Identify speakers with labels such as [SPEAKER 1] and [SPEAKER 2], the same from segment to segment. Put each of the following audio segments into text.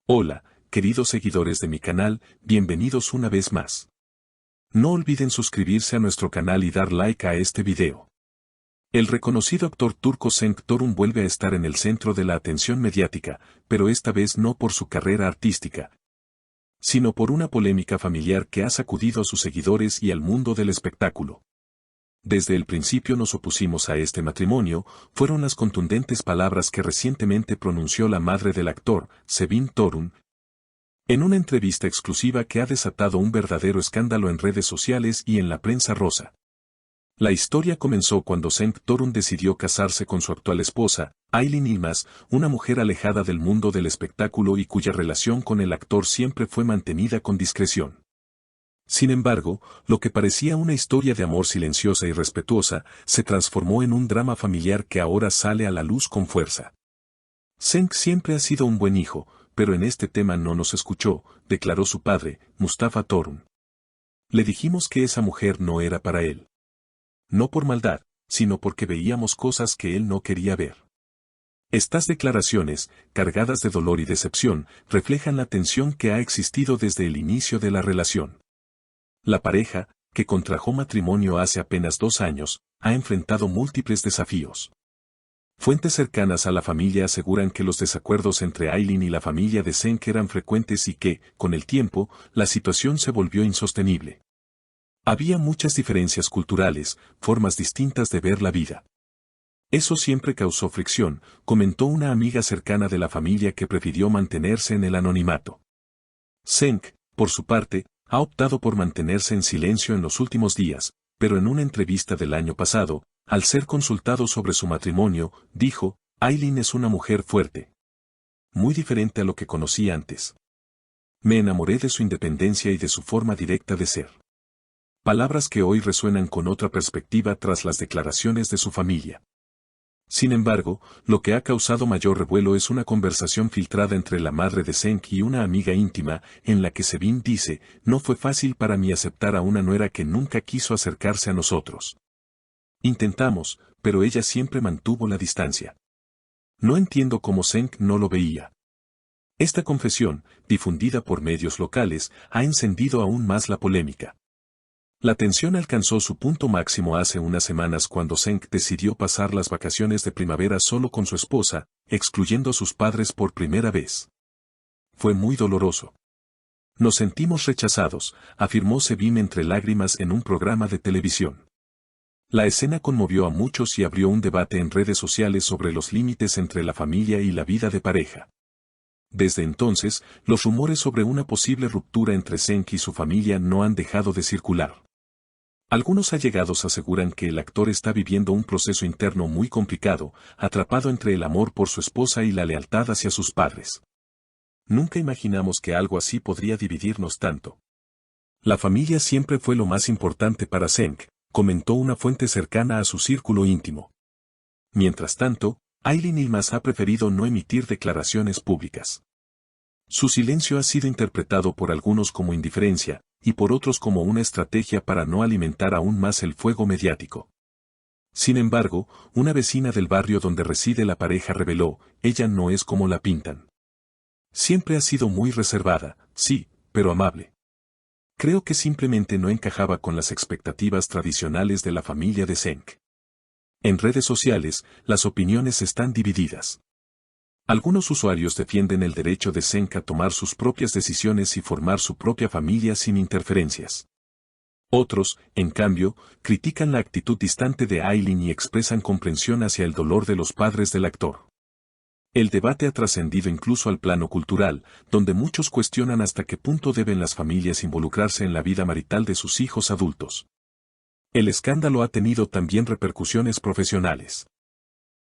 [SPEAKER 1] Hola, queridos seguidores de mi canal, bienvenidos una vez más. No olviden suscribirse a nuestro canal y dar like a este video. El reconocido actor turco Cenk Torun vuelve a estar en el centro de la atención mediática, pero esta vez no por su carrera artística, sino por una polémica familiar que ha sacudido a sus seguidores y al mundo del espectáculo. Desde el principio nos opusimos a este matrimonio, fueron las contundentes palabras que recientemente pronunció la madre del actor, Sevim Torun, en una entrevista exclusiva que ha desatado un verdadero escándalo en redes sociales y en la prensa rosa. La historia comenzó cuando Cenk Torun decidió casarse con su actual esposa, Aylin Yılmaz, una mujer alejada del mundo del espectáculo y cuya relación con el actor siempre fue mantenida con discreción. Sin embargo, lo que parecía una historia de amor silenciosa y respetuosa, se transformó en un drama familiar que ahora sale a la luz con fuerza. Cenk siempre ha sido un buen hijo, pero en este tema no nos escuchó, declaró su padre, Mustafa Torun. Le dijimos que esa mujer no era para él. No por maldad, sino porque veíamos cosas que él no quería ver. Estas declaraciones, cargadas de dolor y decepción, reflejan la tensión que ha existido desde el inicio de la relación. La pareja, que contrajo matrimonio hace apenas 2 años, ha enfrentado múltiples desafíos. Fuentes cercanas a la familia aseguran que los desacuerdos entre Aylin y la familia de Cenk eran frecuentes y que, con el tiempo, la situación se volvió insostenible. Había muchas diferencias culturales, formas distintas de ver la vida. Eso siempre causó fricción, comentó una amiga cercana de la familia que prefirió mantenerse en el anonimato. Cenk, por su parte, ha optado por mantenerse en silencio en los últimos días, pero en una entrevista del año pasado, al ser consultado sobre su matrimonio, dijo, Aylin es una mujer fuerte. Muy diferente a lo que conocí antes. Me enamoré de su independencia y de su forma directa de ser. Palabras que hoy resuenan con otra perspectiva tras las declaraciones de su familia. Sin embargo, lo que ha causado mayor revuelo es una conversación filtrada entre la madre de Cenk y una amiga íntima, en la que Sevim dice, no fue fácil para mí aceptar a una nuera que nunca quiso acercarse a nosotros. Intentamos, pero ella siempre mantuvo la distancia. No entiendo cómo Cenk no lo veía. Esta confesión, difundida por medios locales, ha encendido aún más la polémica. La tensión alcanzó su punto máximo hace unas semanas cuando Cenk decidió pasar las vacaciones de primavera solo con su esposa, excluyendo a sus padres por primera vez. Fue muy doloroso. Nos sentimos rechazados, afirmó Sevim entre lágrimas en un programa de televisión. La escena conmovió a muchos y abrió un debate en redes sociales sobre los límites entre la familia y la vida de pareja. Desde entonces, los rumores sobre una posible ruptura entre Cenk y su familia no han dejado de circular. Algunos allegados aseguran que el actor está viviendo un proceso interno muy complicado, atrapado entre el amor por su esposa y la lealtad hacia sus padres. Nunca imaginamos que algo así podría dividirnos tanto. La familia siempre fue lo más importante para Cenk, comentó una fuente cercana a su círculo íntimo. Mientras tanto, Aylin Yılmaz ha preferido no emitir declaraciones públicas. Su silencio ha sido interpretado por algunos como indiferencia, y por otros como una estrategia para no alimentar aún más el fuego mediático. Sin embargo, una vecina del barrio donde reside la pareja reveló, ella no es como la pintan. Siempre ha sido muy reservada, sí, pero amable. Creo que simplemente no encajaba con las expectativas tradicionales de la familia de Cenk. En redes sociales, las opiniones están divididas. Algunos usuarios defienden el derecho de Cenk a tomar sus propias decisiones y formar su propia familia sin interferencias. Otros, en cambio, critican la actitud distante de Aylin y expresan comprensión hacia el dolor de los padres del actor. El debate ha trascendido incluso al plano cultural, donde muchos cuestionan hasta qué punto deben las familias involucrarse en la vida marital de sus hijos adultos. El escándalo ha tenido también repercusiones profesionales.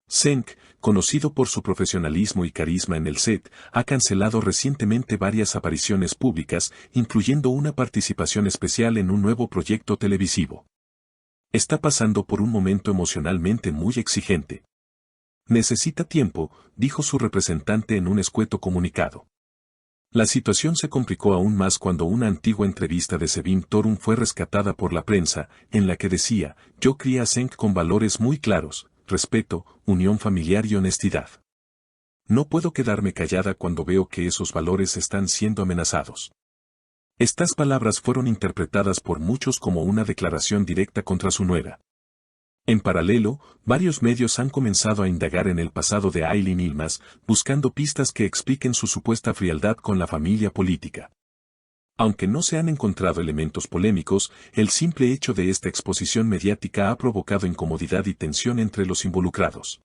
[SPEAKER 1] Cenk, conocido por su profesionalismo y carisma en el set, ha cancelado recientemente varias apariciones públicas, incluyendo una participación especial en un nuevo proyecto televisivo. Está pasando por un momento emocionalmente muy exigente. Necesita tiempo, dijo su representante en un escueto comunicado. La situación se complicó aún más cuando una antigua entrevista de Sevim Torun fue rescatada por la prensa, en la que decía, yo crié a Cenk con valores muy claros, respeto, unión familiar y honestidad. No puedo quedarme callada cuando veo que esos valores están siendo amenazados. Estas palabras fueron interpretadas por muchos como una declaración directa contra su nuera. En paralelo, varios medios han comenzado a indagar en el pasado de Aileen Yilmaz, buscando pistas que expliquen su supuesta frialdad con la familia política. Aunque no se han encontrado elementos polémicos, el simple hecho de esta exposición mediática ha provocado incomodidad y tensión entre los involucrados.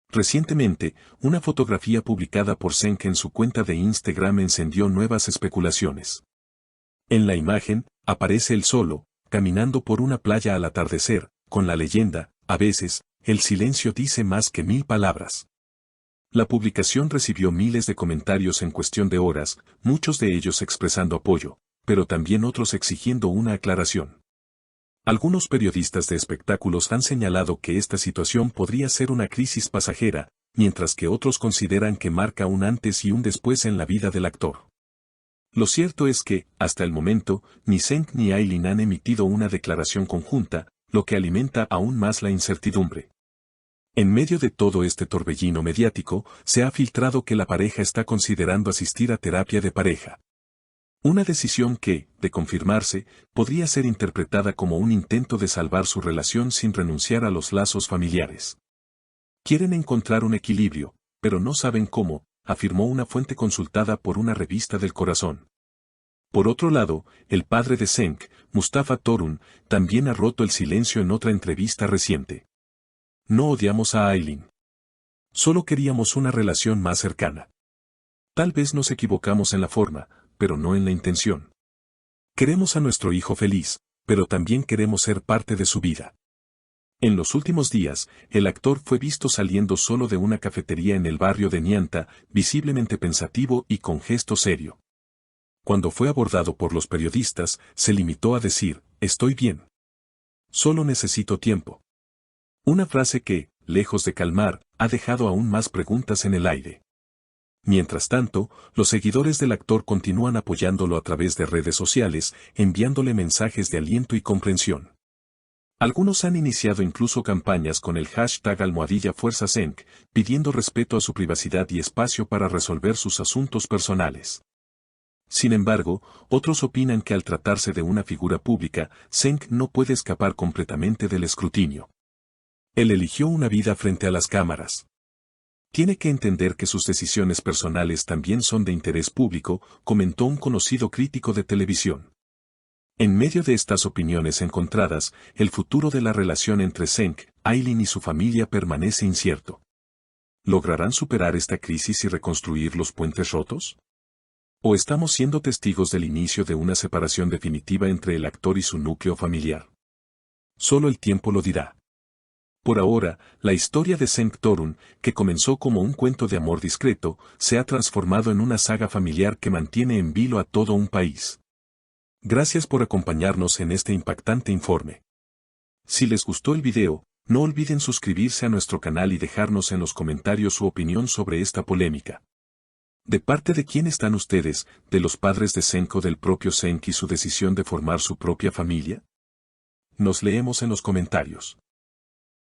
[SPEAKER 1] Recientemente, una fotografía publicada por Cenk en su cuenta de Instagram encendió nuevas especulaciones. En la imagen, aparece él solo, caminando por una playa al atardecer, con la leyenda, a veces, el silencio dice más que 1000 palabras. La publicación recibió miles de comentarios en cuestión de horas, muchos de ellos expresando apoyo, pero también otros exigiendo una aclaración. Algunos periodistas de espectáculos han señalado que esta situación podría ser una crisis pasajera, mientras que otros consideran que marca un antes y un después en la vida del actor. Lo cierto es que, hasta el momento, ni Cenk ni Aileen han emitido una declaración conjunta, lo que alimenta aún más la incertidumbre. En medio de todo este torbellino mediático, se ha filtrado que la pareja está considerando asistir a terapia de pareja. Una decisión que, de confirmarse, podría ser interpretada como un intento de salvar su relación sin renunciar a los lazos familiares. Quieren encontrar un equilibrio, pero no saben cómo, afirmó una fuente consultada por una revista del corazón. Por otro lado, el padre de Cenk, Mustafa Torun, también ha roto el silencio en otra entrevista reciente. No odiamos a Aileen. Solo queríamos una relación más cercana. Tal vez nos equivocamos en la forma, pero no en la intención. Queremos a nuestro hijo feliz, pero también queremos ser parte de su vida. En los últimos días, el actor fue visto saliendo solo de una cafetería en el barrio de Nyanta, visiblemente pensativo y con gesto serio. Cuando fue abordado por los periodistas, se limitó a decir, «Estoy bien. Solo necesito tiempo». Una frase que, lejos de calmar, ha dejado aún más preguntas en el aire. Mientras tanto, los seguidores del actor continúan apoyándolo a través de redes sociales, enviándole mensajes de aliento y comprensión. Algunos han iniciado incluso campañas con el hashtag #FuerzaCenk, pidiendo respeto a su privacidad y espacio para resolver sus asuntos personales. Sin embargo, otros opinan que al tratarse de una figura pública, Cenk no puede escapar completamente del escrutinio. Él eligió una vida frente a las cámaras. Tiene que entender que sus decisiones personales también son de interés público, comentó un conocido crítico de televisión. En medio de estas opiniones encontradas, el futuro de la relación entre Cenk, Aileen y su familia permanece incierto. ¿Lograrán superar esta crisis y reconstruir los puentes rotos? ¿O estamos siendo testigos del inicio de una separación definitiva entre el actor y su núcleo familiar? Solo el tiempo lo dirá. Por ahora, la historia de Cenk Torun, que comenzó como un cuento de amor discreto, se ha transformado en una saga familiar que mantiene en vilo a todo un país. Gracias por acompañarnos en este impactante informe. Si les gustó el video, no olviden suscribirse a nuestro canal y dejarnos en los comentarios su opinión sobre esta polémica. ¿De parte de quién están ustedes, de los padres de Cenk o del propio Cenk y su decisión de formar su propia familia? Nos leemos en los comentarios.